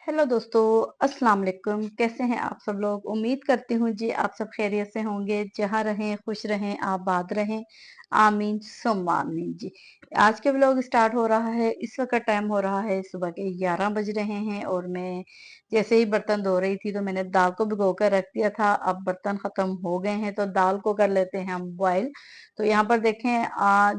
Hello दोस्तों, अस्सलाम वालेकुम। कैसे हैं आप सब लोग? उम्मीद करती हूँ जी आप सब खैरियत से होंगे। जहाँ रहें खुश रहें, आबाद रहें। आमीन सुम्मा आमीन जी। आज के व्लॉग स्टार्ट हो रहा है। इस वक्त टाइम हो रहा है सुबह के 11 बज रहे हैं और मैं जैसे ही बर्तन धो रही थी तो मैंने दाल को भिगो कर रख दिया था। अब बर्तन खत्म हो गए हैं तो दाल को कर लेते हैं हम बॉयल। तो यहाँ पर देखें,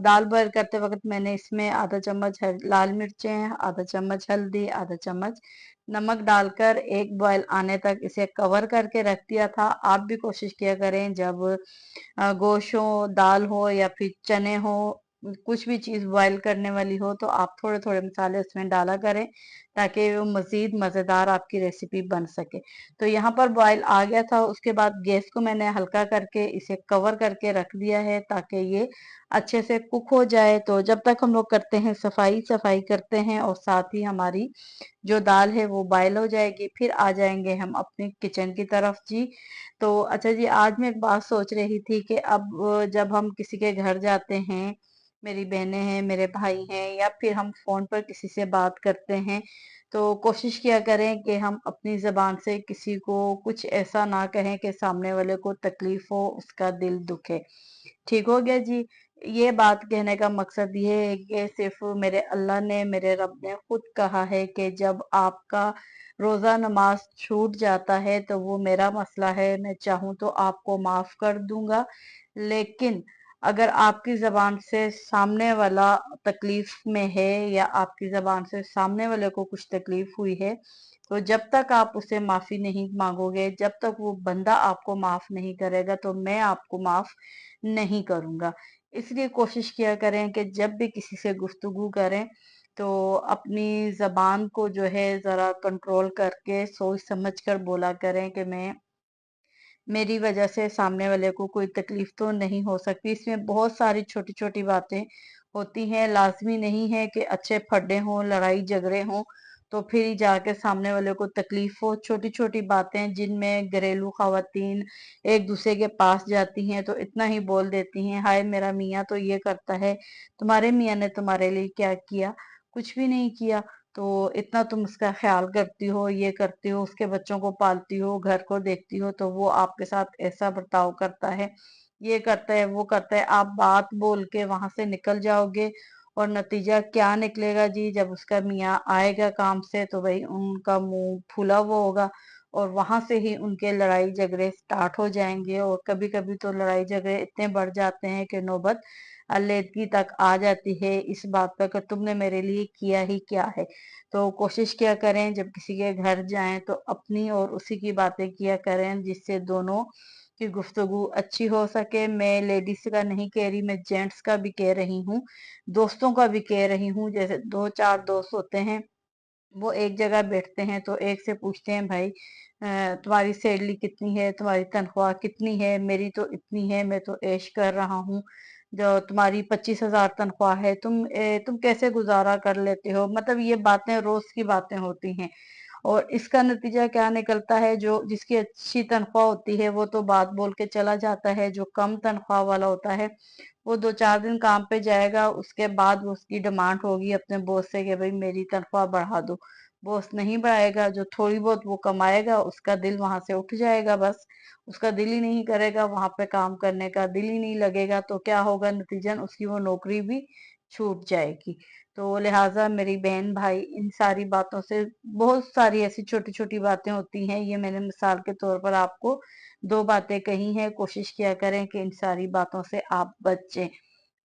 दाल बॉयल करते वक्त मैंने इसमें आधा चम्मच लाल मिर्चें, आधा चम्मच हल्दी, आधा चम्मच नमक डालकर एक बॉयल आने तक इसे कवर करके रख दिया था। आप भी कोशिश किया करें जब गोश्त हो, दाल हो या फिर चने हो, कुछ भी चीज बॉयल करने वाली हो तो आप थोड़े थोड़े मसाले उसमें डाला करें ताकि वो मजीद मजेदार आपकी रेसिपी बन सके। तो यहाँ पर बॉयल आ गया था। उसके बाद गैस को मैंने हल्का करके इसे कवर करके रख दिया है ताकि ये अच्छे से कुक हो जाए। तो जब तक हम लोग करते हैं सफाई सफाई करते हैं और साथ ही हमारी जो दाल है वो बॉयल हो जाएगी, फिर आ जाएंगे हम अपनी किचन की तरफ जी। तो अच्छा जी, आज मैं एक बात सोच रही थी कि अब जब हम किसी के घर जाते हैं, मेरी बहनें हैं, मेरे भाई हैं, या फिर हम फोन पर किसी से बात करते हैं, तो कोशिश किया करें कि हम अपनी जबान से किसी को कुछ ऐसा ना कहें कि सामने वाले को तकलीफ हो, उसका दिल दुखे। ठीक हो गया जी। ये बात कहने का मकसद ये है कि सिर्फ मेरे अल्लाह ने, मेरे रब ने खुद कहा है कि जब आपका रोजा नमाज छूट जाता है तो वो मेरा मसला है, मैं चाहूं तो आपको माफ कर दूंगा। लेकिन अगर आपकी जबान से सामने वाला तकलीफ में है या आपकी जबान से सामने वाले को कुछ तकलीफ हुई है, तो जब तक आप उसे माफी नहीं मांगोगे, जब तक वो बंदा आपको माफ नहीं करेगा, तो मैं आपको माफ नहीं करूंगा। इसलिए कोशिश किया करें कि जब भी किसी से गुफ्तगू करें तो अपनी जबान को जो है जरा कंट्रोल करके सोच समझ कर बोला करें कि मेरी वजह से सामने वाले को कोई तकलीफ तो नहीं हो सकती। इसमें बहुत सारी छोटी छोटी बातें होती हैं। लाजमी नहीं है कि अच्छे फड्डे हों, लड़ाई झगड़े हों तो फिर ही जाके सामने वाले को तकलीफ हो। छोटी छोटी बातें जिनमें घरेलू खवातीन एक दूसरे के पास जाती हैं तो इतना ही बोल देती हैं, हाय मेरा मियाँ तो ये करता है, तुम्हारे मियाँ ने तुम्हारे लिए क्या किया? कुछ भी नहीं किया। तो इतना तुम उसका ख्याल करती हो, ये करती हो, उसके बच्चों को पालती हो, घर को देखती हो, तो वो आपके साथ ऐसा बर्ताव करता है, ये करता है, वो करता है। आप बात बोल के वहां से निकल जाओगे और नतीजा क्या निकलेगा जी? जब उसका मियाँ आएगा काम से तो भाई उनका मुंह फूला हुआ होगा और वहां से ही उनके लड़ाई झगड़े स्टार्ट हो जाएंगे। और कभी कभी तो लड़ाई झगड़े इतने बढ़ जाते हैं कि नौबत अलीदगी तक आ जाती है इस बात पर कि तुमने मेरे लिए किया ही क्या है। तो कोशिश किया करें जब किसी के घर जाएं तो अपनी और उसी की बातें किया करें जिससे दोनों की गुफ्तगू अच्छी हो सके। मैं लेडीज का नहीं कह रही, मैं जेंट्स का भी कह रही हूँ, दोस्तों का भी कह रही हूँ। जैसे दो चार दोस्त होते हैं, वो एक जगह बैठते हैं तो एक से पूछते हैं, भाई तुम्हारी सैलरी कितनी है, तुम्हारी तनख्वाह कितनी है? मेरी तो इतनी है, मैं तो ऐश कर रहा हूँ। जो तुम्हारी 25,000 तनख्वाह है, तुम कैसे गुजारा कर लेते हो? मतलब ये बातें रोज की बातें होती हैं और इसका नतीजा क्या निकलता है? जो जिसकी अच्छी तनख्वाह होती है वो तो बात बोल के चला जाता है, जो कम तनख्वाह वाला होता है वो 2-4 दिन काम पे जाएगा, उसके बाद वो उसकी डिमांड होगी अपने बॉस से कि भाई मेरी तनख्वाह बढ़ा दो। बॉस नहीं बढ़ाएगा, जो थोड़ी बहुत वो कमाएगा उसका दिल वहां से उठ जाएगा, बस उसका दिल ही नहीं करेगा वहां पे काम करने का, दिल ही नहीं लगेगा। तो क्या होगा नतीजन? उसकी वो नौकरी भी छूट जाएगी। तो लिहाजा मेरी बहन भाई, इन सारी बातों से, बहुत सारी ऐसी छोटी छोटी बातें होती हैं, ये मैंने मिसाल के तौर पर आपको दो बातें कही हैं। कोशिश किया करें कि इन सारी बातों से आप बचें।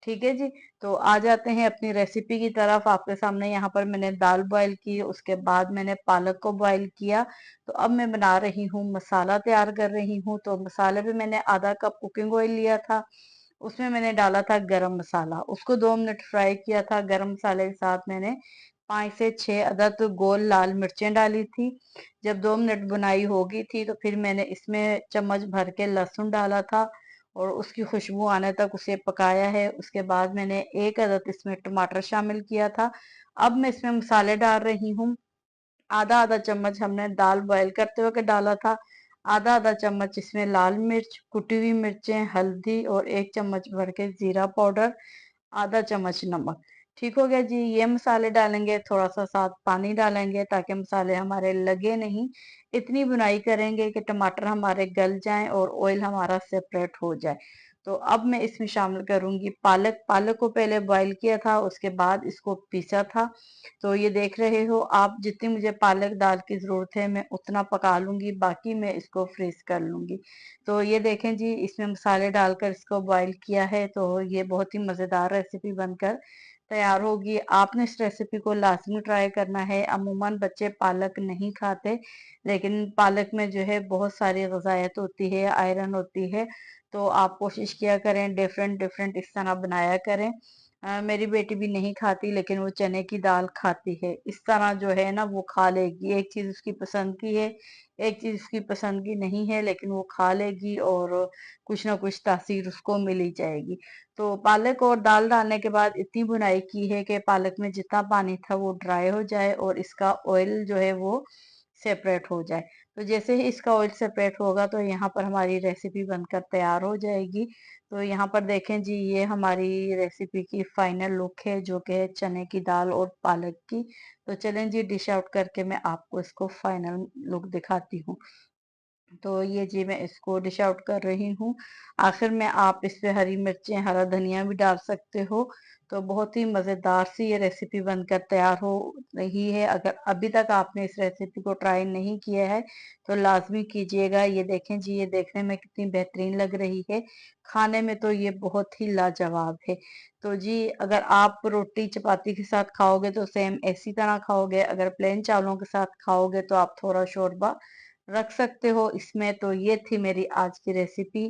ठीक है जी। तो आ जाते हैं अपनी रेसिपी की तरफ। आपके सामने यहाँ पर मैंने दाल बॉईल की, उसके बाद मैंने पालक को बॉईल किया। तो अब मैं बना रही हूँ, मसाला तैयार कर रही हूँ। तो मसाले पे मैंने आधा कप कुकिंग ऑयल लिया था, उसमें मैंने डाला था गरम मसाला, उसको 2 मिनट फ्राई किया था। गरम मसाले के साथ मैंने 5 से 6 अदद गोल लाल मिर्चें डाली थी। जब 2 मिनट बुनाई होगी थी तो फिर मैंने इसमें चम्मच भर के लहसुन डाला था और उसकी खुशबू आने तक उसे पकाया है। उसके बाद मैंने 1 अदद इसमें टमाटर शामिल किया था। अब मैं इसमें मसाले डाल रही हूँ। आधा आधा चम्मच हमने दाल बॉयल करते वक्त डाला था, आधा आधा चम्मच इसमें लाल मिर्च, कुटी हुई मिर्चें, हल्दी और 1 चम्मच भर के जीरा पाउडर, आधा चम्मच नमक। ठीक हो गया जी। ये मसाले डालेंगे, थोड़ा सा साथ पानी डालेंगे ताकि मसाले हमारे लगे नहीं। इतनी भुनाई करेंगे कि टमाटर हमारे गल जाएं और ऑयल हमारा सेपरेट हो जाए। तो अब मैं इसमें शामिल करूंगी पालक। पालक को पहले बॉईल किया था, उसके बाद इसको पीसा था। तो ये देख रहे हो आप, जितनी मुझे पालक दाल की जरूरत है मैं उतना पका लूंगी, बाकी मैं इसको फ्रीज कर लूंगी। तो ये देखें जी, इसमें मसाले डालकर इसको बॉईल किया है, तो ये बहुत ही मजेदार रेसिपी बनकर तैयार होगी। आपने इस रेसिपी को लाजमी ट्राई करना है। अमूमन बच्चे पालक नहीं खाते, लेकिन पालक में जो है बहुत सारी ग़िज़ायत होती है, आयरन होती है। तो आप कोशिश किया करें, डिफरेंट डिफरेंट इस तरह बनाया करें। मेरी बेटी भी नहीं खाती, लेकिन वो चने की दाल खाती है। इस तरह जो है ना वो खा लेगी। एक चीज उसकी पसंद की है, एक चीज उसकी पसंद की नहीं है, लेकिन वो खा लेगी और कुछ ना कुछ तासीर उसको मिल ही जाएगी। तो पालक और दाल डालने के बाद इतनी भुनाई की है कि पालक में जितना पानी था वो ड्राई हो जाए और इसका ऑयल जो है वो सेपरेट हो जाए। तो जैसे ही इसका ऑयल सेपरेट होगा तो यहाँ पर हमारी रेसिपी बनकर तैयार हो जाएगी। तो यहाँ पर देखें जी, ये हमारी रेसिपी की फाइनल लुक है, जो कि है चने की दाल और पालक की। तो चलें जी, डिश आउट करके मैं आपको इसको फाइनल लुक दिखाती हूँ। तो ये जी मैं इसको डिश आउट कर रही हूँ। आखिर में आप इस पे हरी मिर्चें, हरा धनिया भी डाल सकते हो। तो बहुत ही मज़ेदार सी ये रेसिपी बनकर तैयार हो रही है। अगर अभी तक आपने इस रेसिपी को ट्राई नहीं किया है तो लाजमी कीजिएगा। ये देखें जी, ये देखने में कितनी बेहतरीन लग रही है, खाने में तो ये बहुत ही लाजवाब है। तो जी, अगर आप रोटी चपाती के साथ खाओगे तो सेम इसी तरह खाओगे। अगर प्लेन चावलों के साथ खाओगे तो आप थोड़ा शोरबा रख सकते हो इसमें। तो ये थी मेरी आज की रेसिपी।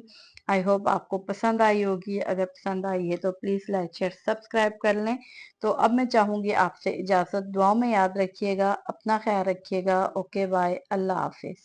आई होप आपको पसंद आई होगी। अगर पसंद आई है तो प्लीज लाइक शेयर सब्सक्राइब कर लें। तो अब मैं चाहूंगी आपसे इजाजत। दुआओं में याद रखिएगा, अपना ख्याल रखिएगा। ओके बाय, अल्लाह हाफिज।